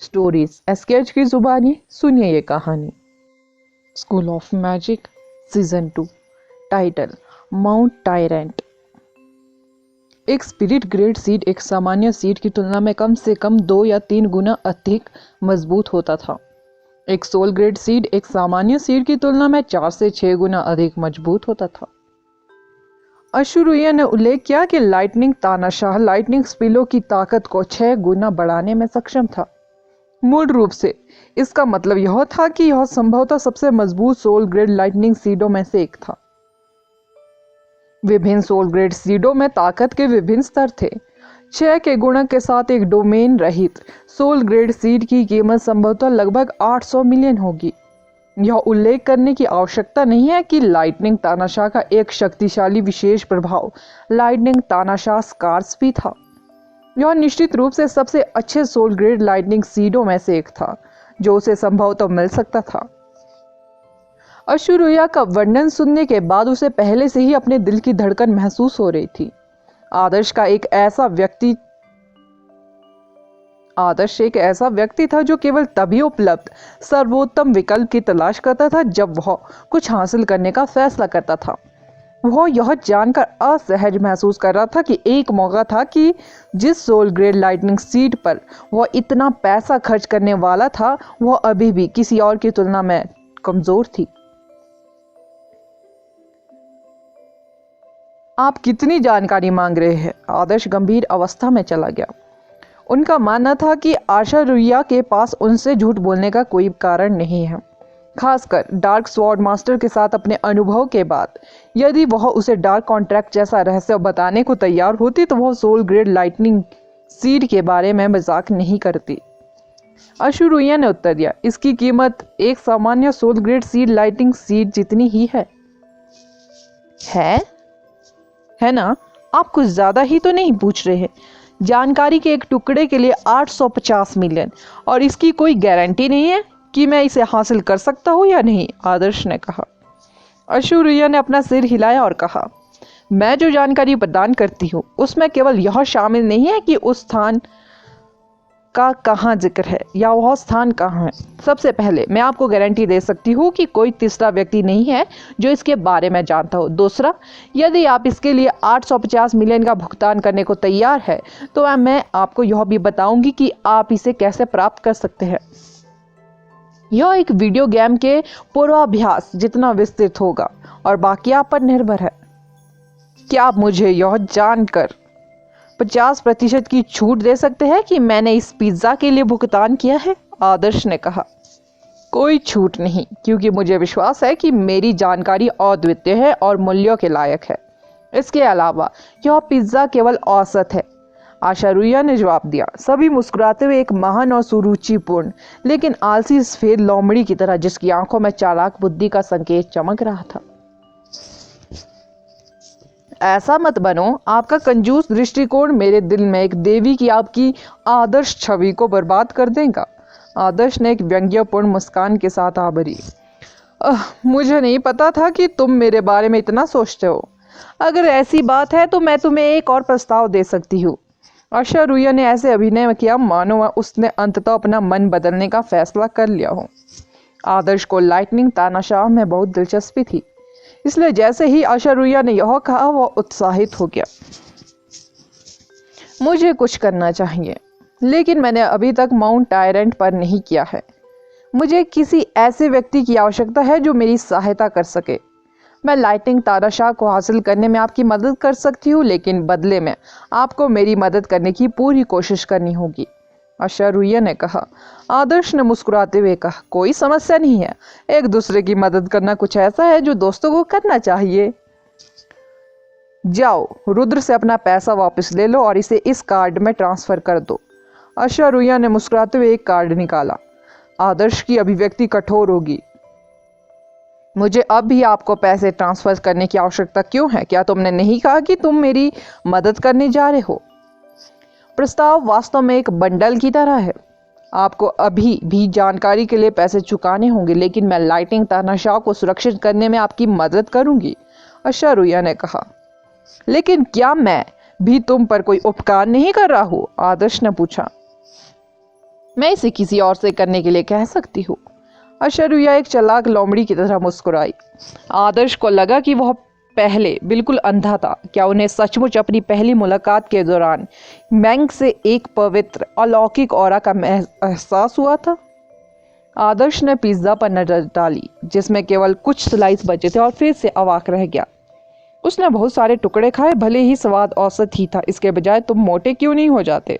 Stories SKH की जुबानी सुनिए ये कहानी। School of magic season 2। Title mount tyrant. एक स्पिरिट ग्रेड सीड एक सामान्य सीड की तुलना में कम से कम 2 या 3 गुना अधिक मजबूत होता था। एक सोल ग्रेड सीड एक सामान्य सीड की तुलना में 4 से 6 गुना अधिक मजबूत होता था। अशुरुया ने उल्लेख किया कि लाइटनिंग तानाशाह लाइटनिंग स्पिलो की ताकत को 6 गुना बढ़ाने में सक्षम था। मूल रूप से इसका मतलब यह था कि यह संभवतः सबसे मजबूत सोल ग्रेड लाइटनिंग सीडों में से एक था। विभिन्न सोल ग्रेड सीडों में ताकत के विभिन्न स्तर थे। 6 के गुणक के साथ एक डोमेन रहित सोल ग्रेड सीड की कीमत संभवतः लगभग 800 मिलियन होगी। यह उल्लेख करने की आवश्यकता नहीं है कि लाइटनिंग तानाशाह का एक शक्तिशाली विशेष प्रभाव लाइटनिंग तानाशाह स्कार्स भी था। यह निश्चित रूप से सबसे अच्छे सोल ग्रेड लाइटनिंग सीडों में से एक था जो उसे संभवतः मिल सकता था। अशुरुया का वर्णन सुनने के बाद उसे पहले से ही अपने दिल की धड़कन महसूस हो रही थी। आदर्श एक ऐसा व्यक्ति था जो केवल तभी उपलब्ध सर्वोत्तम विकल्प की तलाश करता था जब वह कुछ हासिल करने का फैसला करता था। वह यह जानकर असहज महसूस कर रहा था कि एक मौका था कि जिस सोल ग्रेड लाइटनिंग सीड पर वह इतना पैसा खर्च करने वाला था वह अभी भी किसी और की तुलना में कमजोर थी। आप कितनी जानकारी मांग रहे हैं? आदर्श गंभीर अवस्था में चला गया। उनका मानना था कि आशारुया के पास उनसे झूठ बोलने का कोई कारण नहीं है, खासकर डार्क स्वॉर्ड मास्टर के साथ अपने अनुभव के बाद। यदि वह उसे डार्क कॉन्ट्रैक्ट जैसा रहस्य बताने को तैयार होती तो वह सोल ग्रेड लाइटनिंग सीड के बारे में मजाक नहीं करती। अशुरुया ने उत्तर दिया, इसकी कीमत एक सामान्य सोल ग्रेड सीड लाइटनिंग सीड जितनी ही है ना? आप कुछ ज्यादा ही तो नहीं पूछ रहे हैं? जानकारी के एक टुकड़े के लिए 850 मिलियन, और इसकी कोई गारंटी नहीं है कि मैं इसे हासिल कर सकता हूं या नहीं, आदर्श ने कहा। अशुरुया ने अपना सिर हिलाया और कहा, मैं जो जानकारी प्रदान करती हूँ उसमें केवल यह शामिल नहीं है कि उस स्थान का कहाँ जिक्र है या वह स्थान कहाँ है। सबसे पहले मैं आपको गारंटी दे सकती हूँ कि कोई तीसरा व्यक्ति नहीं है जो इसके बारे में जानता हो। दूसरा, यदि आप इसके लिए 850 मिलियन का भुगतान करने को तैयार है तो मैं आपको यह भी बताऊंगी कि आप इसे कैसे प्राप्त कर सकते हैं। यह एक वीडियो गेम के पूर्वाभ्यास जितना विस्तृत होगा और बाकी आप पर निर्भर है। क्या आप मुझे यह जानकर 50% की छूट दे सकते हैं कि मैंने इस पिज्जा के लिए भुगतान किया है? आदर्श ने कहा, कोई छूट नहीं, क्योंकि मुझे विश्वास है कि मेरी जानकारी अद्वितीय है और मूल्यों के लायक है। इसके अलावा यह पिज्जा केवल औसत है, आशारुया ने जवाब दिया, सभी मुस्कुराते हुए एक महान और सुरुचिपूर्ण लेकिन आलसी सफेद लोमड़ी की तरह जिसकी आंखों में चालाक बुद्धि का संकेत चमक रहा था। ऐसा मत बनो, आपका कंजूस दृष्टिकोण मेरे दिल में एक देवी की आपकी आदर्श छवि को बर्बाद कर देगा। आदर्श ने एक व्यंग्यपूर्ण मुस्कान के साथ आभरी, मुझे नहीं पता था कि तुम मेरे बारे में इतना सोचते हो। अगर ऐसी बात है तो मैं तुम्हें एक और प्रस्ताव दे सकती हूँ। अशुरुया ने ऐसे अभिनय किया मानो उसने अंततः अपना मन बदलने का फैसला कर लिया हो। आदर्श को लाइटनिंग तानाशाह में बहुत दिलचस्पी थी, इसलिए जैसे ही अशुरुया ने यह कहा वह उत्साहित हो गया। मुझे कुछ करना चाहिए, लेकिन मैंने अभी तक माउंट टायरेंट पर नहीं किया है। मुझे किसी ऐसे व्यक्ति की आवश्यकता है जो मेरी सहायता कर सके। मैं लाइटनिंग तानाशाह को हासिल करने में आपकी मदद कर सकती हूँ, लेकिन बदले में आपको मेरी मदद करने की पूरी कोशिश करनी होगी, अशुरुया ने कहा। आदर्श ने मुस्कुराते हुए कहा, कोई समस्या नहीं है। एक दूसरे की मदद करना कुछ ऐसा है जो दोस्तों को करना चाहिए। जाओ, रुद्र से अपना पैसा वापस ले लो और इसे इस कार्ड में ट्रांसफर कर दो। अशुरुया ने मुस्कुराते हुए एक कार्ड निकाला। आदर्श की अभिव्यक्ति कठोर होगी। मुझे अब भी आपको पैसे ट्रांसफर करने की आवश्यकता क्यों है? क्या तुमने नहीं कहा कि तुम मेरी मदद करने जा रहे हो? प्रस्ताव वास्तव में एक बंडल की तरह है। आपको अभी भी जानकारी के लिए पैसे चुकाने होंगे, लेकिन मैं लाइटनिंग तानाशाह को सुरक्षित करने में आपकी मदद करूंगी, अशुरुया ने कहा। लेकिन क्या मैं भी तुम पर कोई उपकार नहीं कर रहा हूं? आदर्श ने पूछा। मैं इसे किसी और से करने के लिए कह सकती हूँ। अशरूया एक चालाक लोमड़ी की तरह मुस्कुराई। आदर्श को लगा कि वह पहले बिल्कुल अंधा था। क्या उन्हें सचमुच अपनी पहली मुलाकात के दौरान मैंग से एक पवित्र अलौकिक ऑरा का एहसास हुआ था? आदर्श ने पिज्जा पर नजर डाली जिसमें केवल कुछ स्लाइस बचे थे और फिर से अवाक रह गया। उसने बहुत सारे टुकड़े खाए, भले ही स्वाद औसत ही था। इसके बजाय तुम मोटे क्यों नहीं हो जाते?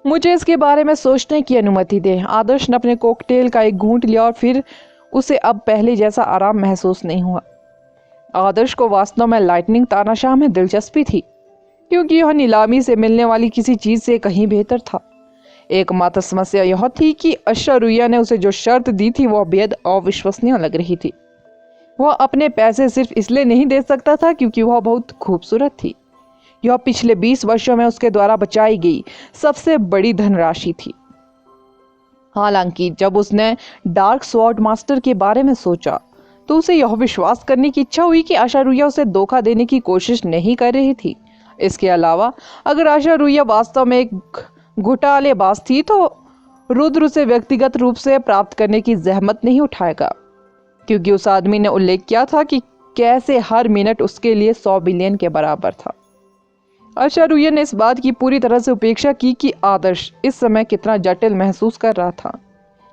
मुझे इसके बारे में सोचने की अनुमति दे। आदर्श ने अपने कॉकटेल का एक घूंट लिया और फिर उसे अब पहले जैसा आराम महसूस नहीं हुआ। आदर्श को वास्तव में लाइटनिंग तानाशाह में दिलचस्पी थी, क्योंकि यह नीलामी से मिलने वाली किसी चीज से कहीं बेहतर था। एकमात्र समस्या यह थी कि अशरूया ने उसे जो शर्त दी थी वह बेहद अविश्वसनीय लग रही थी। वह अपने पैसे सिर्फ इसलिए नहीं दे सकता था क्योंकि वह बहुत खूबसूरत थी। यह पिछले 20 वर्षों में उसके द्वारा बचाई गई सबसे बड़ी धनराशि थी। हालांकि जब उसने डार्क स्वॉर्ड मास्टर के बारे में सोचा तो उसे यह विश्वास करने की इच्छा हुई कि अशरूया उसे धोखा देने की कोशिश नहीं कर रही थी। इसके अलावा अगर अशरूया वास्तव में एक घोटालेबाज थी तो रुद्र उसे व्यक्तिगत रूप से प्राप्त करने की जहमत नहीं उठाएगा, क्योंकि उस आदमी ने उल्लेख किया था कि कैसे हर मिनट उसके लिए 100 बिलियन के बराबर था। अशरूया ने इस बात की पूरी तरह से उपेक्षा की कि आदर्श इस समय कितना जटिल महसूस कर रहा था।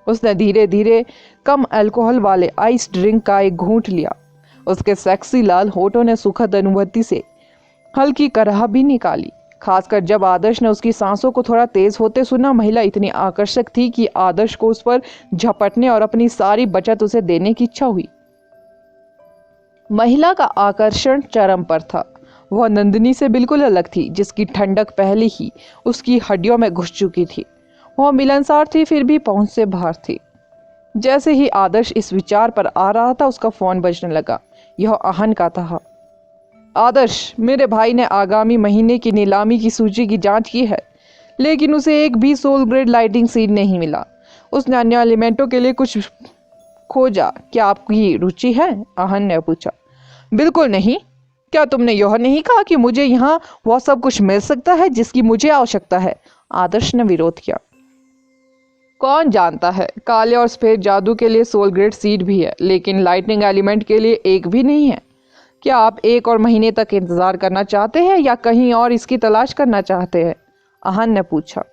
उसने धीरे धीरे कम अल्कोहल वाले आइस ड्रिंक का एक घूंट लिया। उसके सेक्सी लाल होठों ने सुखद अनुभूति से हल्की कराह भी निकाली, खासकर जब आदर्श ने उसकी सांसों को थोड़ा तेज होते सुना। महिला इतनी आकर्षक थी कि आदर्श को उस पर झपटने और अपनी सारी बचत उसे देने की इच्छा हुई। महिला का आकर्षण चरम पर था। वह नंदिनी से बिल्कुल अलग थी, जिसकी ठंडक पहले ही उसकी हड्डियों में घुस चुकी थी। वह मिलनसार थी, फिर भी पहुंच से बाहर थी। जैसे ही आदर्श इस विचार पर आ रहा था, उसका फोन बजने लगा। यह आहन का था। आदर्श, मेरे भाई ने आगामी महीने की नीलामी की सूची की जांच की है, लेकिन उसे एक भी सोल ग्रेड लाइटिंग सीड नहीं मिला। उसने अन्य एलिमेंटों के लिए कुछ खोजा। क्या आपकी रुचि है? आहन ने पूछा। बिल्कुल नहीं। क्या तुमने यह नहीं कहा कि मुझे यहाँ वह सब कुछ मिल सकता है जिसकी मुझे आवश्यकता है? आदर्श ने विरोध किया। कौन जानता है, काले और सफेद जादू के लिए सोल ग्रेड सीड भी है, लेकिन लाइटनिंग एलिमेंट के लिए एक भी नहीं है। क्या आप 1 और महीने तक इंतजार करना चाहते हैं या कहीं और इसकी तलाश करना चाहते हैं? आहन ने पूछा।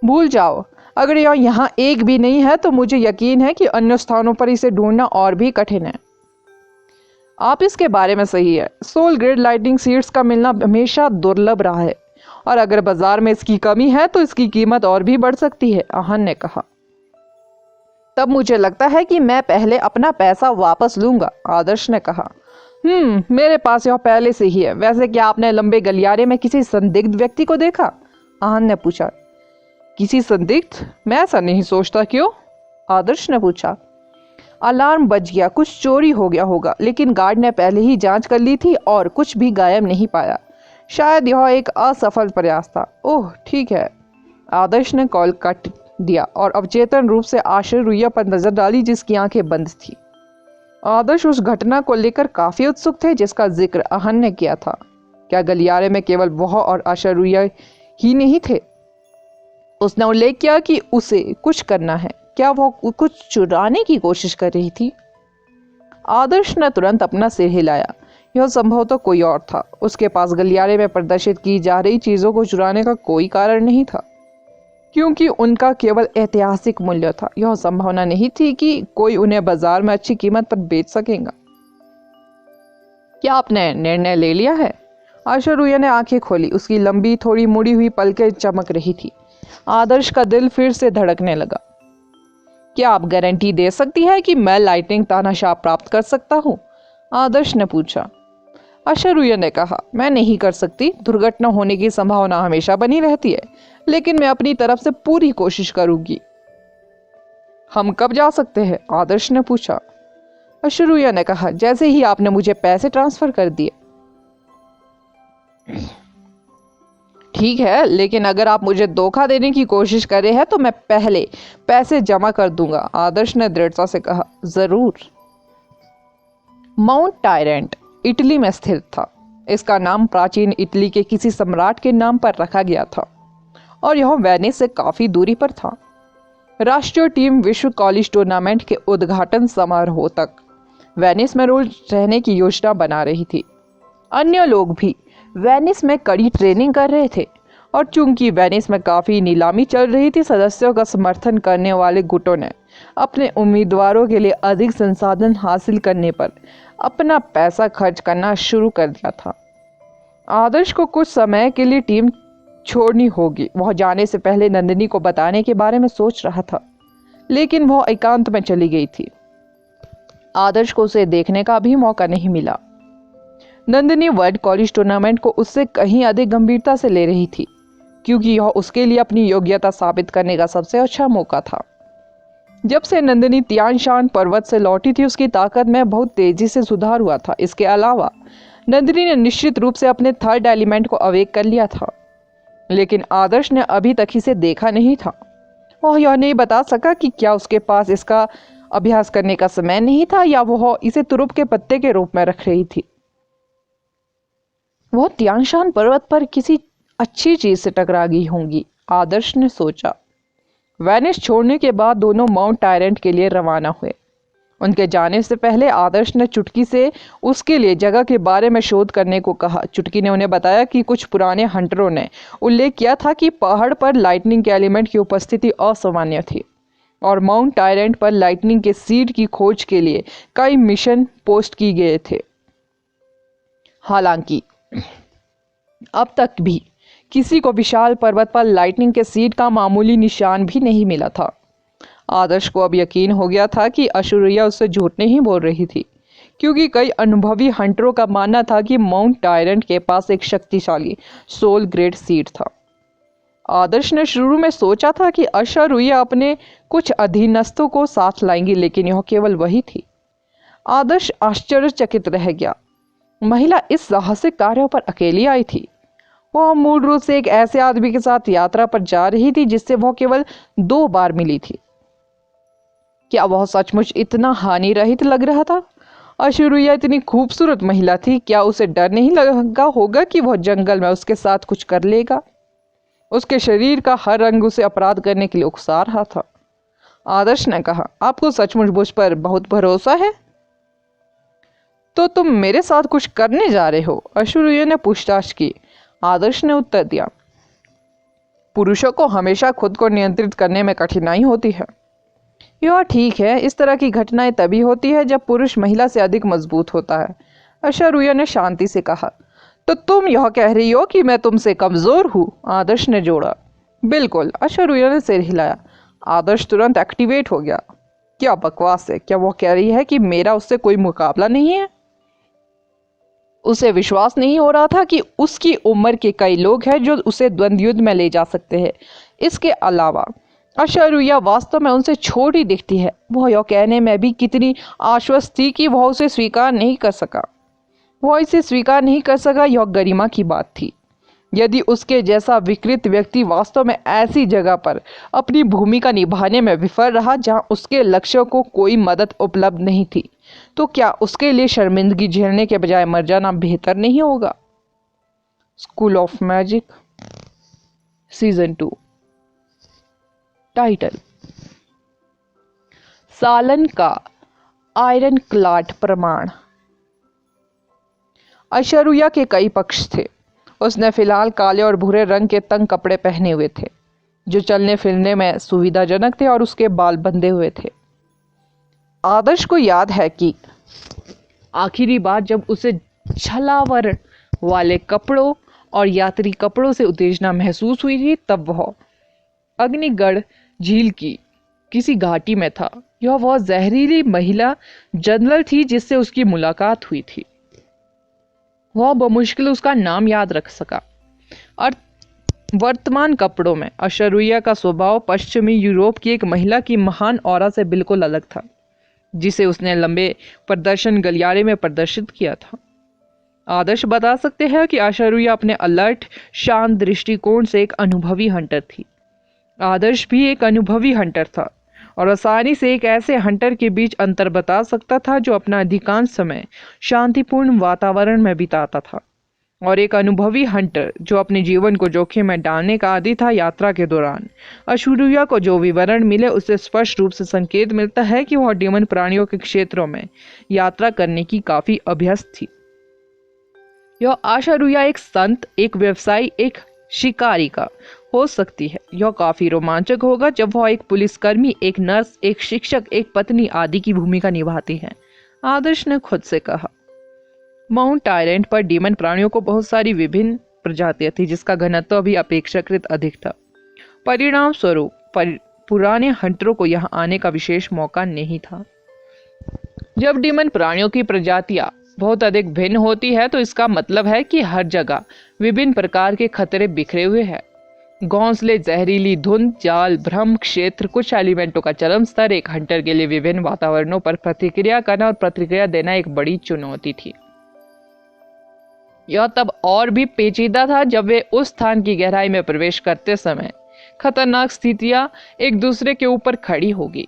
भूल जाओ, अगर यह यहाँ एक भी नहीं है तो मुझे यकीन है कि अन्य स्थानों पर इसे ढूंढना और भी कठिन है। आप इसके बारे में सही है। सोल ग्रेड लाइटिंग सीड्स का मिलना हमेशा दुर्लभ रहा है, और अगर बाजार में इसकी कमी है तो इसकी कीमत और भी बढ़ सकती है, आहन ने कहा। तब मुझे लगता है कि मैं पहले अपना पैसा वापस लूंगा, आदर्श ने कहा। मेरे पास यह पहले से ही है। वैसे क्या आपने लंबे गलियारे में किसी संदिग्ध व्यक्ति को देखा? आहन ने पूछा। किसी संदिग्ध? मैं ऐसा नहीं सोचता। क्यों? आदर्श ने पूछा। अलार्म बज गया, कुछ चोरी हो गया होगा, लेकिन गार्ड ने पहले ही जांच कर ली थी और कुछ भी गायब नहीं पाया। शायद यह एक असफल प्रयास था। ओह ठीक है। आदर्श ने कॉल काट दिया और अवचेतन रूप से अशरूया पर नजर डाली, जिसकी आंखें बंद थी। आदर्श उस घटना को लेकर काफी उत्सुक थे जिसका जिक्र आहन ने किया था। क्या गलियारे में केवल वह और अशरूया ही नहीं थे? उसने उल्लेख किया कि उसे कुछ करना है। क्या वह कुछ चुराने की कोशिश कर रही थी? आदर्श ने तुरंत अपना सिर हिलाया। यह संभव तो कोई और था। उसके पास गलियारे में प्रदर्शित की जा रही चीजों को चुराने का कोई कारण नहीं था, क्योंकि उनका केवल ऐतिहासिक मूल्य था। यह संभावना नहीं थी कि कोई उन्हें बाजार में अच्छी कीमत पर बेच सकेगा। क्या आपने निर्णय ले लिया है? अशरूया ने आंखें खोली। उसकी लंबी थोड़ी मुड़ी हुई पलकें चमक रही थी। आदर्श का दिल फिर से धड़कने लगा। क्या आप गारंटी दे सकती है कि मैं लाइटिंग तानाशाह प्राप्त कर सकता हूँ? आदर्श ने पूछा। अशरूया ने कहा, मैं नहीं कर सकती। दुर्घटना होने की संभावना हमेशा बनी रहती है, लेकिन मैं अपनी तरफ से पूरी कोशिश करूंगी। हम कब जा सकते हैं? आदर्श ने पूछा। अशरूया ने कहा, जैसे ही आपने मुझे पैसे ट्रांसफर कर दिए। ठीक है, लेकिन अगर आप मुझे धोखा देने की कोशिश कर रहे हैं तो मैं पहले पैसे जमा कर दूंगा, आदर्श ने दृढ़ता से कहा। जरूर। माउंट टायरेंट इटली में स्थित था। इसका नाम प्राचीन इटली के किसी सम्राट के नाम पर रखा गया था और यह वेनिस से काफी दूरी पर था। राष्ट्रीय टीम विश्व कॉलेज टूर्नामेंट के उद्घाटन समारोह तक वेनिस में रोज रहने की योजना बना रही थी। अन्य लोग भी वेनिस में कड़ी ट्रेनिंग कर रहे थे और चूंकि वेनिस में काफ़ी नीलामी चल रही थी, सदस्यों का समर्थन करने वाले गुटों ने अपने उम्मीदवारों के लिए अधिक संसाधन हासिल करने पर अपना पैसा खर्च करना शुरू कर दिया था। आदर्श को कुछ समय के लिए टीम छोड़नी होगी। वह जाने से पहले नंदिनी को बताने के बारे में सोच रहा था, लेकिन वह एकांत में चली गई थी। आदर्श को उसे देखने का भी मौका नहीं मिला। नंदिनी वर्ल्ड कॉलेज टूर्नामेंट को उससे कहीं अधिक गंभीरता से ले रही थी, क्योंकि यह उसके लिए अपनी योग्यता साबित करने का सबसे अच्छा मौका था। जब से नंदिनी तियान शान पर्वत से लौटी थी, उसकी ताकत में बहुत तेजी से सुधार हुआ था। इसके अलावा नंदिनी ने निश्चित रूप से अपने थर्ड एलिमेंट को अवेक कर लिया था, लेकिन आदर्श ने अभी तक इसे देखा नहीं था। वह यह नहीं बता सका कि क्या उसके पास इसका अभ्यास करने का समय नहीं था या वह इसे तुरुप के पत्ते के रूप में रख रही थी। वह तियानशान पर्वत पर किसी अच्छी चीज से टकरा गई होंगी, आदर्श ने सोचा। वेनिस छोड़ने के बाद दोनों माउंट टायरेंट के लिए रवाना हुए। उनके जाने से पहले आदर्श ने चुटकी से उसके लिए जगह के बारे में शोध करने को कहा। चुटकी ने उन्हें बताया कि कुछ पुराने हंटरों ने उल्लेख किया था कि पहाड़ पर लाइटनिंग के एलिमेंट की उपस्थिति असामान्य थी और माउंट टायरेंट पर लाइटनिंग के सीड की खोज के लिए कई मिशन पोस्ट किए गए थे। हालांकि अब तक भी किसी को विशाल पर्वत पर लाइटनिंग के सीड का मामूली निशान भी नहीं मिला था। आदर्श को अब यकीन हो गया था कि ऐश्वर्या उससे झूठ नहीं बोल रही थी, क्योंकि कई अनुभवी हंटरों का मानना था कि माउंट टायरेंट के पास एक शक्तिशाली सोल ग्रेड सीड था। आदर्श ने शुरू में सोचा था कि ऐश्वर्या अपने कुछ अधीनस्थों को साथ लाएंगी, लेकिन यह केवल वही थी। आदर्श आश्चर्यचकित रह गया। महिला इस साहसिक कार्य पर अकेली आई थी। वह मूल रूप से एक ऐसे आदमी के साथ यात्रा पर जा रही थी जिससे वह केवल 2 बार मिली थी। क्या वह सचमुच इतना हानि रहित लग रहा था? ऐश्वर्या इतनी खूबसूरत महिला थी, क्या उसे डर नहीं लगा होगा कि वह जंगल में उसके साथ कुछ कर लेगा? उसके शरीर का हर रंग उसे अपराध करने के लिए उकसा रहा था। आदर्श ने कहा, आपको सचमुच मुझ पर बहुत भरोसा है? तो तुम मेरे साथ कुछ करने जा रहे हो? ऐश्वर्या ने पूछताछ की। आदर्श ने उत्तर दिया, पुरुषों को हमेशा खुद को नियंत्रित करने में कठिनाई होती है। यह ठीक है, इस तरह की घटनाएं तभी होती है जब पुरुष महिला से अधिक मजबूत होता है। ऐश्वर्या ने शांति से कहा, तो तुम यह कह रही हो कि मैं तुमसे कमजोर हूं? आदर्श ने जोड़ा। बिल्कुल, ऐश्वर्या ने सिर हिलाया। आदर्श तुरंत एक्टिवेट हो गया। क्या बकवास है, क्या वो कह रही है कि मेरा उससे कोई मुकाबला नहीं है? उसे विश्वास नहीं हो रहा था कि उसकी उम्र के कई लोग हैं जो उसे द्वंद्व युद्ध में ले जा सकते हैं। इसके अलावा ऐश्वर्या वास्तव में उनसे छोटी दिखती है। वह यह कहने में भी कितनी आश्वस्त थी कि वह उसे स्वीकार नहीं कर सका। वह इसे स्वीकार नहीं कर सका, यह गरिमा की बात थी। यदि उसके जैसा विकृत व्यक्ति वास्तव में ऐसी जगह पर अपनी भूमिका निभाने में विफल रहा जहां उसके लक्ष्यों को कोई मदद उपलब्ध नहीं थी, तो क्या उसके लिए शर्मिंदगी झेलने के बजाय मर जाना बेहतर नहीं होगा? School of magic season 2। Title, सालन का आयरन क्लाड प्रमाण। ऐश्वर्या के कई पक्ष थे। उसने फिलहाल काले और भूरे रंग के तंग कपड़े पहने हुए थे जो चलने फिरने में सुविधाजनक थे और उसके बाल बंधे हुए थे। आदर्श को याद है कि आखिरी बार जब उसे छलावर वाले कपड़ों और यात्री कपड़ों से उत्तेजना महसूस हुई थी, तब वह अग्निगढ़ झील की किसी घाटी में था। यह वह जहरीली महिला जनरल थी जिससे उसकी मुलाकात हुई थी। वह बमुश्किल उसका नाम याद रख सका। और वर्तमान कपड़ों में ऐश्वर्या का स्वभाव पश्चिमी यूरोप की एक महिला की महान ऑरा से बिल्कुल अलग था, जिसे उसने लंबे प्रदर्शन गलियारे में प्रदर्शित किया था। आदर्श बता सकते हैं कि ऐश्वर्या अपने अलर्ट शांत दृष्टिकोण से एक अनुभवी हंटर थी। आदर्श भी एक अनुभवी हंटर था और आसानी से एक ऐसे हंटर के बीच अंतर बता सकता था जो अपना अधिकांश समय शांतिपूर्ण वातावरण में बिताता था और एक अनुभवी हंटर जो अपने जीवन को जोखिम में डालने का आदी था। यात्रा के दौरान अशुरुया को जो विवरण मिले उससे स्पष्ट रूप से संकेत मिलता है कि वह डीमन प्राणियों के क्षेत्रों में यात्रा करने की काफी अभ्यस्त थी। यह अशुरुया एक संत, एक व्यवसायी, एक शिकारी का हो सकती है। यह काफी रोमांचक होगा जब वह एक पुलिसकर्मी, एक नर्स, एक शिक्षक, एक पत्नी आदि की भूमिका निभाती है, आदर्श ने खुद से कहा। माउंट टायरेंट पर डीमन प्राणियों को बहुत सारी विभिन्न प्रजातियां थी, जिसका घनत्व भी अपेक्षाकृत अधिक था। परिणाम स्वरूप पुराने हंटरों को यहां आने का विशेष मौका नहीं था। जब डीमन प्राणियों की प्रजातियां बहुत अधिक भिन्न होती है तो इसका मतलब है कि हर जगह विभिन्न प्रकार के खतरे बिखरे हुए हैं। घोंसले, जहरीली धुंध, जाल, भ्रम क्षेत्र, कुछ एलिमेंटों का चरम स्तर एक हंटर के लिए विभिन्न वातावरणों पर प्रतिक्रिया करना और प्रतिक्रिया देना एक बड़ी चुनौती थी। यह तब और भी पेचीदा था जब वे उस स्थान की गहराई में प्रवेश करते समय खतरनाक स्थितियां एक दूसरे के ऊपर खड़ी होगी।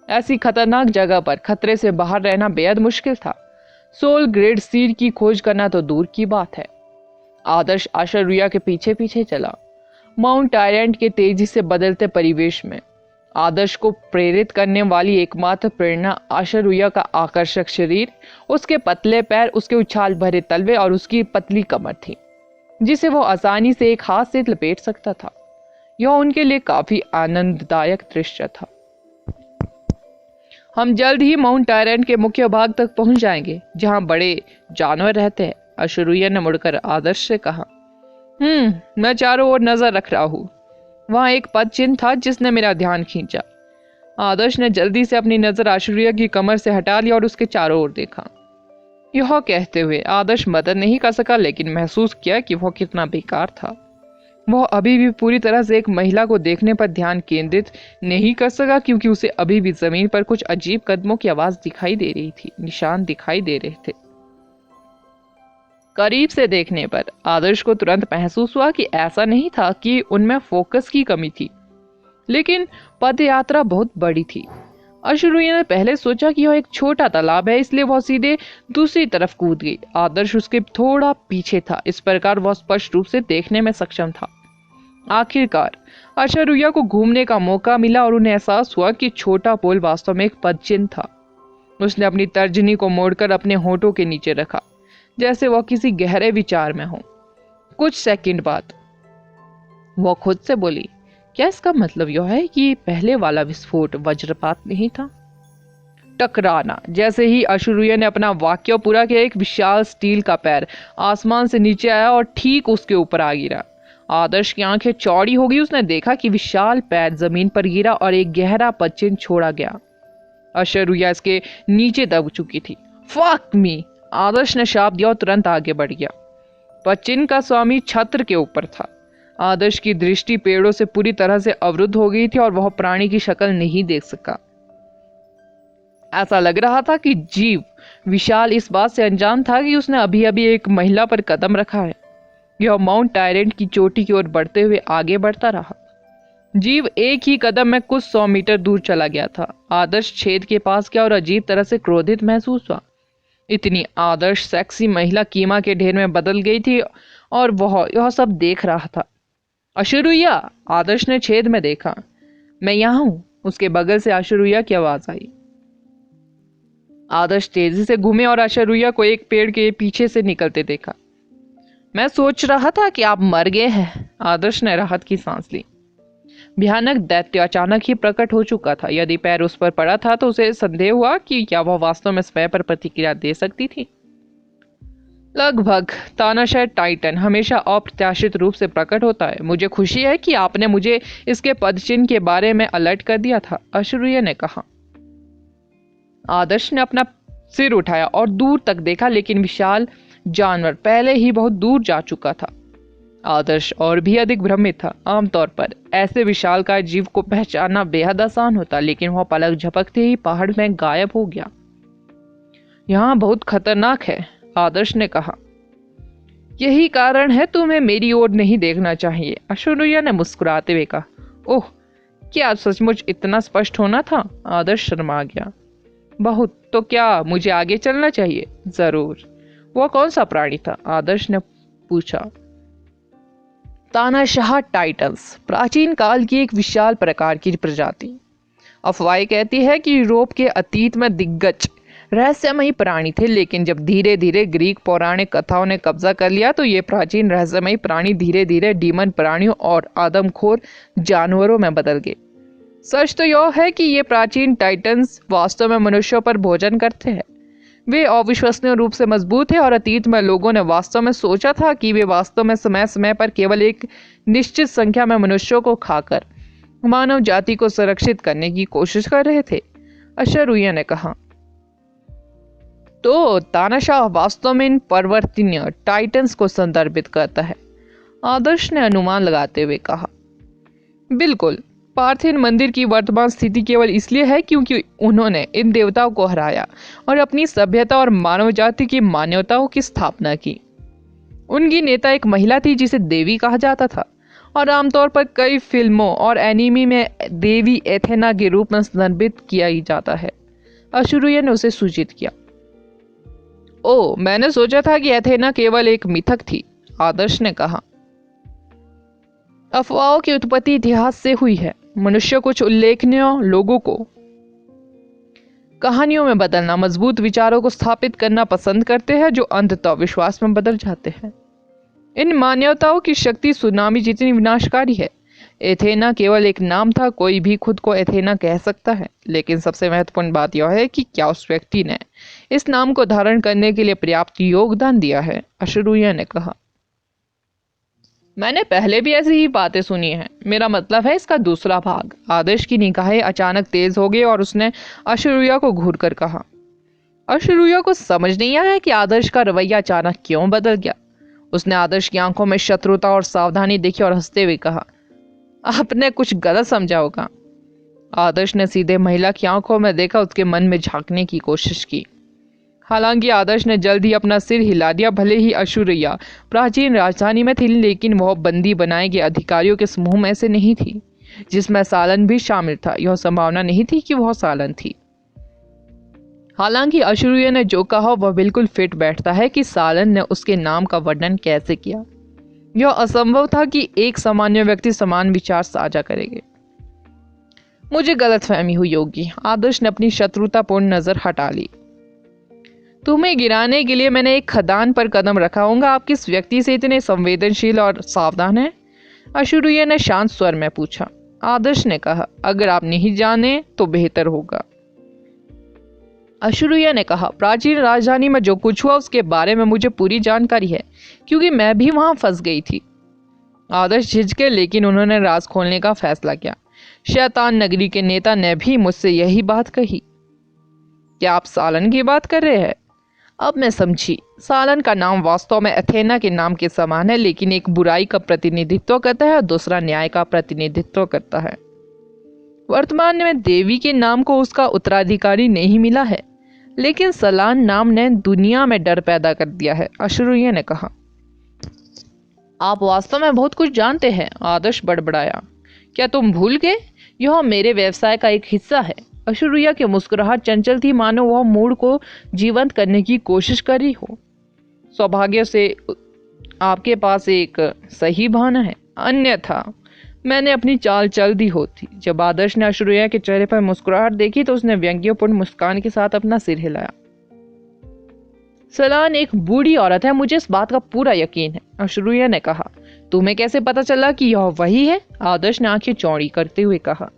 ऐसी खतरनाक जगह पर खतरे से बाहर रहना बेहद मुश्किल था। सोल ग्रेड सीड की खोज करना तो दूर की बात है। आदर्श अशुरुया के पीछे पीछे चला। माउंट टायरेंट के तेजी से बदलते परिवेश में आदर्श को प्रेरित करने वाली एकमात्र प्रेरणा अशुरुया का आकर्षक शरीर, उसके पतले पैर, उसके उछाल भरे तलवे और उसकी पतली कमर थी, जिसे वो आसानी से एक हाथ से लपेट सकता था। यह उनके लिए काफी आनंददायक दृश्य था। हम जल्द ही माउंट टायरेंट के मुख्य भाग तक पहुंच जाएंगे, जहां बड़े जानवर रहते हैं, अशुरुया ने मुड़कर आदर्श से कहा। मैं चारों ओर नजर रख रहा हूं। वहां एक पद चिन्ह था जिसने मेरा ध्यान खींचा। आदर्श ने जल्दी से अपनी नजर अशुरुया की कमर से हटा ली और उसके चारों ओर देखा। यह कहते हुए आदर्श मदद नहीं कर सका, लेकिन महसूस किया कि वह कितना बेकार था। वह अभी भी पूरी तरह से एक महिला को देखने पर ध्यान केंद्रित नहीं कर सका, क्योंकि उसे अभी भी जमीन पर कुछ अजीब कदमों की आवाज दिखाई दे रही थी, निशान दिखाई दे रहे थे। करीब से देखने पर आदर्श को तुरंत महसूस हुआ कि ऐसा नहीं था कि उनमें फोकस की कमी थी, लेकिन पद यात्रा बहुत बड़ी थी। अशुरुया ने पहले सोचा कि यह एक छोटा तालाब है, इसलिए वह सीधे दूसरी तरफ कूद गई। आदर्श उसके थोड़ा पीछे था, इस प्रकार वह स्पष्ट रूप से देखने में सक्षम था। आखिरकार अशुरुया को घूमने का मौका मिला और उन्हें एहसास हुआ कि छोटा पोल वास्तव में एक पदचिन्ह था। उसने अपनी तर्जनी को मोड़कर अपने होठों के नीचे रखा, जैसे वह किसी गहरे विचार में हो। कुछ सेकंड बाद वह खुद से बोली, क्या इसका मतलब यह है कि पहले वाला विस्फोट वज्रपात नहीं था? टकराना। जैसे ही अशुरुया ने अपना वाक्य पूरा किया, एक विशाल स्टील का पैर आसमान से नीचे आया और ठीक उसके ऊपर आ गिरा। आदर्श की आंखें चौड़ी हो गई। उसने देखा कि विशाल पैर जमीन पर गिरा और एक गहरा पदचिन्ह छोड़ा गया। अशुरुया इसके नीचे दब चुकी थी। फक मी, आदर्श ने शाप दिया और तुरंत आगे बढ़ गया। पदचिन्ह का स्वामी छत्र के ऊपर था। आदर्श की दृष्टि पेड़ों से पूरी तरह से अवरुद्ध हो गई थी और वह प्राणी की शक्ल नहीं देख सका। ऐसा लग रहा था कि जीव विशाल इस बात से अनजान था कि उसने अभी अभी एक महिला पर कदम रखा है। यह माउंट टायरेंट की चोटी की ओर बढ़ते हुए आगे बढ़ता रहा। जीव एक ही कदम में कुछ 100 मीटर दूर चला गया था। आदर्श छेद के पास गया और अजीब तरह से क्रोधित महसूस हुआ। इतनी आदर्श सेक्सी महिला कीमा के ढेर में बदल गई थी और वह यह सब देख रहा था। अशुरुया, आदर्श ने छेद में देखा। मैं यहां हूं, उसके बगल से अशुरुया की आवाज आई। आदर्श तेजी से घूमे और अशुरुया को एक पेड़ के पीछे से निकलते देखा। मैं सोच रहा था कि आप मर गए हैं। आदर्श ने राहत की सांस ली। भयानक दैत्य अचानक ही प्रकट हो चुका था। यदि पैर उस पर पड़ा था तो उसे संदेह हुआ कि क्या वह वास्तव में स्वयं पर प्रतिक्रिया दे सकती थी। लगभग तानाशाह टाइटन हमेशा अप्रत्याशित रूप से प्रकट होता है। मुझे खुशी है कि आपने मुझे इसके पदचिन्ह के बारे में अलर्ट कर दिया था, अशुरुया ने कहा। आदर्श ने अपना सिर उठाया और दूर तक देखा, लेकिन विशाल जानवर पहले ही बहुत दूर जा चुका था। आदर्श और भी अधिक भ्रमित था। आमतौर पर ऐसे विशालकाय जीव को पहचानना बेहद आसान होता, लेकिन वह पलक झपकते ही पहाड़ में गायब हो गया। यहाँ बहुत खतरनाक है, आदर्श ने कहा। यही कारण है तुम्हें मेरी ओर नहीं देखना चाहिए, अशुरुया ने मुस्कुराते हुए कहा। ओह, क्या सचमुच इतना स्पष्ट होना था? आदर्श शर्मा गया। बहुत। तो क्या मुझे आगे चलना चाहिए? जरूर। वह कौन सा प्राणी था? आदर्श ने पूछा। तानाशाह टाइटन्स प्राचीन काल की एक विशाल प्रकार की प्रजाति। अफवाहें कहती है कि यूरोप के अतीत में दिग्गज रहस्यमयी प्राणी थे, लेकिन जब धीरे धीरे ग्रीक पौराणिक कथाओं ने कब्जा कर लिया तो ये प्राचीन रहस्यमयी प्राणी धीरे धीरे डीमन प्राणियों और आदमखोर जानवरों में बदल गए। सच तो यह है कि ये प्राचीन टाइटन्स वास्तव में मनुष्यों पर भोजन करते हैं। वे अविश्वसनीय रूप से मजबूत हैं और अतीत में लोगों ने वास्तव में सोचा था कि वे वास्तव में समय समय पर केवल एक निश्चित संख्या में मनुष्यों को खाकर मानव जाति को सुरक्षित करने की कोशिश कर रहे थे, अशरूया ने कहा। तो तानाशाह वास्तव में इन परिवर्तनीय टाइटन्स को संदर्भित करता है, आदर्श ने अनुमान लगाते हुए कहा। बिल्कुल, पार्थिन मंदिर की वर्तमान स्थिति केवल इसलिए है क्योंकि उन्होंने इन देवताओं को हराया और अपनी सभ्यता और मानव जाति की मान्यताओं की स्थापना की। उनकी नेता एक महिला थी जिसे देवी कहा जाता था और आमतौर पर कई फिल्मों और एनीमे में देवी एथेना के रूप में संदर्भित किया जाता है, अशरूया ने उसे सूचित किया। ओ, मैंने सोचा था कि एथेना केवल एक मिथक थी, आदर्श ने कहा। अफवाहों की उत्पत्ति इतिहास से हुई है। मनुष्य कुछ उल्लेखनीय लोगों को कहानियों में बदलना, मजबूत विचारों को स्थापित करना पसंद करते हैं जो अंततः विश्वास में बदल जाते हैं। इन मान्यताओं की शक्ति सुनामी जितनी विनाशकारी है। एथेना केवल एक नाम था, कोई भी खुद को एथेना कह सकता है, लेकिन सबसे महत्वपूर्ण बात यह है कि क्या उस व्यक्ति ने इस नाम को धारण करने के लिए पर्याप्त योगदान दिया है, अशरूया ने कहा। मैंने पहले भी ऐसी ही बातें सुनी हैं। मेरा मतलब है इसका दूसरा भाग। आदर्श की निगाहें अचानक तेज हो गई और उसने अशरूया को घूरकर कहा। अशरूया को समझ नहीं आया कि आदर्श का रवैया अचानक क्यों बदल गया। उसने आदर्श की आंखों में शत्रुता और सावधानी देखी और हंसते हुए कहा, आपने कुछ गलत समझा होगा। आदर्श ने सीधे महिला की आंखों में देखा, उसके मन में झांकने की कोशिश की। हालांकि आदर्श ने जल्द ही अपना सिर हिला दिया। भले ही अशूरिया प्राचीन राजधानी में थी, लेकिन वह बंदी बनाए गए अधिकारियों के समूह में से नहीं थी, जिसमें सालन भी शामिल था। यह संभावना नहीं थी कि वह सालन थी। हालांकि अशूरिया ने जो कहा वह बिल्कुल फिट बैठता है कि सालन ने उसके नाम का वर्णन कैसे किया। यह असंभव था कि एक सामान्य व्यक्ति समान विचार साझा करेंगे। मुझे गलतफहमी हुई होगी। आदर्श ने अपनी शत्रुतापूर्ण नजर हटा ली। तुम्हें गिराने के लिए मैंने एक खदान पर कदम रखा होगा। आप किस व्यक्ति से इतने संवेदनशील और सावधान हैं? अशूरिया ने शांत स्वर में पूछा। आदर्श ने कहा, अगर आप नहीं जाने तो बेहतर होगा। अशूरिया ने कहा, प्राचीन राजधानी में जो कुछ हुआ उसके बारे में मुझे पूरी जानकारी है, क्योंकि मैं भी वहां फंस गई थी। आदर्श झिझके, लेकिन उन्होंने राज खोलने का फैसला किया। शैतान नगरी के नेता ने भी मुझसे यही बात कही। क्या आप सालन की बात कर रहे हैं? अब मैं समझी। सालन का नाम वास्तव में एथेना के नाम के समान है, लेकिन एक बुराई का प्रतिनिधित्व करता है और दूसरा न्याय का प्रतिनिधित्व करता है। वर्तमान में देवी के नाम को उसका उत्तराधिकारी नहीं मिला है, लेकिन सलान नाम ने दुनिया में डर पैदा कर दिया है, अशरूया ने कहा। आप वास्तव में बहुत कुछ जानते हैं, आदर्श बड़बड़ाया। क्या तुम भूल गए? यह मेरे व्यवसाय का एक हिस्सा है। अशरूया की मुस्कुराहट चंचल थी, मानो वह मूड को जीवंत करने की कोशिश कर रही हो। सौभाग्य से आपके पास एक सही बहाना है, अन्यथा मैंने अपनी चाल चल दी होती। जब आदर्श ने अशरूया के चेहरे पर मुस्कुराहट देखी तो उसने व्यंग्यपूर्ण मुस्कान के साथ अपना सिर हिलाया। सलान एक बूढ़ी औरत है, मुझे इस बात का पूरा यकीन है, अशरूया ने कहा। तुम्हें कैसे पता चला कि यह वही है? आदर्श ने आंखें चौड़ी करते हुए कहा।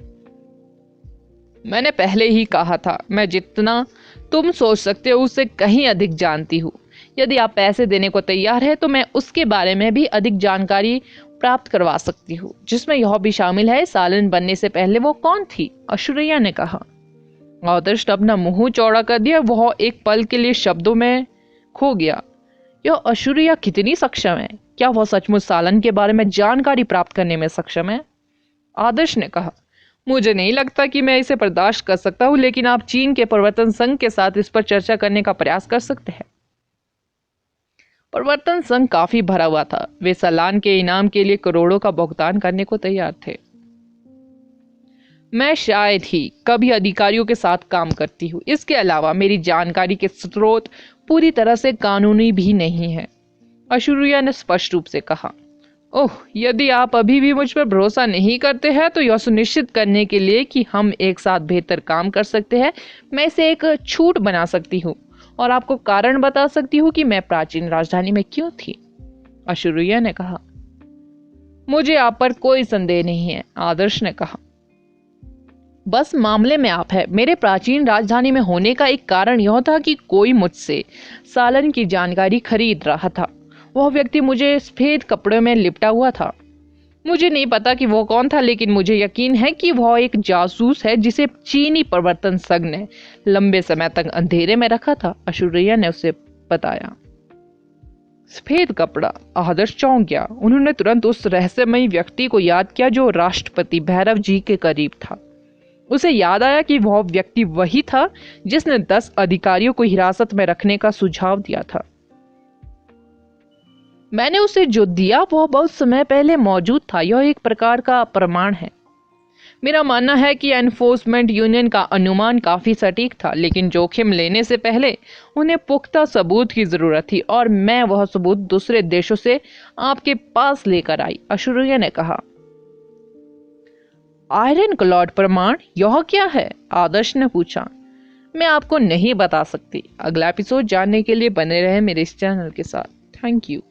मैंने पहले ही कहा था, मैं जितना तुम सोच सकते हो उससे कहीं अधिक जानती हूँ। यदि आप पैसे देने को तैयार है तो मैं उसके बारे में भी अधिक जानकारी प्राप्त करवा सकती हूँ, जिसमें यह भी शामिल है सालन बनने से पहले वो कौन थी, अशरूया ने कहा। आदर्श ने अपना मुंह चौड़ा कर दिया। वह एक पल के लिए शब्दों में खो गया। यह अशरूया कितनी सक्षम है? क्या वह सचमुच सालन के बारे में जानकारी प्राप्त करने में सक्षम है? आदर्श ने कहा, मुझे नहीं लगता कि मैं इसे बर्दाश्त कर सकता हूं, लेकिन आप चीन के परिवर्तन संघ के साथ इस पर चर्चा करने का प्रयास कर सकते हैं। परिवर्तन संघ काफी भरा हुआ था। वे सलान के इनाम के लिए करोड़ों का भुगतान करने को तैयार थे। मैं शायद ही कभी अधिकारियों के साथ काम करती हूँ। इसके अलावा मेरी जानकारी के स्रोत पूरी तरह से कानूनी भी नहीं है। ऐश्वर्या ने स्पष्ट रूप से कहा। ओह, यदि आप अभी भी मुझ पर भरोसा नहीं करते हैं तो यह सुनिश्चित करने के लिए कि हम एक साथ बेहतर काम कर सकते हैं, मैं इसे एक छूट बना सकती हूँ और आपको कारण बता सकती हूँ कि मैं प्राचीन राजधानी में क्यों थी। ऐश्वर्या ने कहा। मुझे आप पर कोई संदेह नहीं है, आदर्श ने कहा। बस मामले में आप है। मेरे प्राचीन राजधानी में होने का एक कारण यह था कि कोई मुझसे सालन की जानकारी खरीद रहा था। वह व्यक्ति मुझे सफेद कपड़े में लिपटा हुआ था। मुझे नहीं पता कि वो कौन था, लेकिन मुझे यकीन है कि वह एक जासूस है जिसे चीनी प्रवर्तन संघ ने लंबे समय तक अंधेरे में रखा था, ऐश्वर्या ने उसे बताया। सफेद कपड़ा। आदर्श चौंक गया। उन्होंने तुरंत उस रहस्यमयी व्यक्ति को याद किया जो राष्ट्रपति भैरव जी के करीब था। उसे याद आया कि वह व्यक्ति वही था जिसने 10 अधिकारियों को हिरासत में रखने का सुझाव दिया था। मैंने उसे जो दिया वह बहुत समय पहले मौजूद था। यह एक प्रकार का प्रमाण है। मेरा मानना है कि एनफोर्समेंट यूनियन का अनुमान काफी सटीक था, लेकिन जोखिम लेने से पहले उन्हें पुख्ता सबूत की जरूरत थी और मैं वह सबूत दूसरे देशों से आपके पास लेकर आई, ऐश्वर्या ने कहा। आयरन क्लॉड प्रमाण, यह क्या है? आदर्श ने पूछा। मैं आपको नहीं बता सकती। अगला एपिसोड जानने के लिए बने रहे मेरे इस चैनल के साथ। Thank you.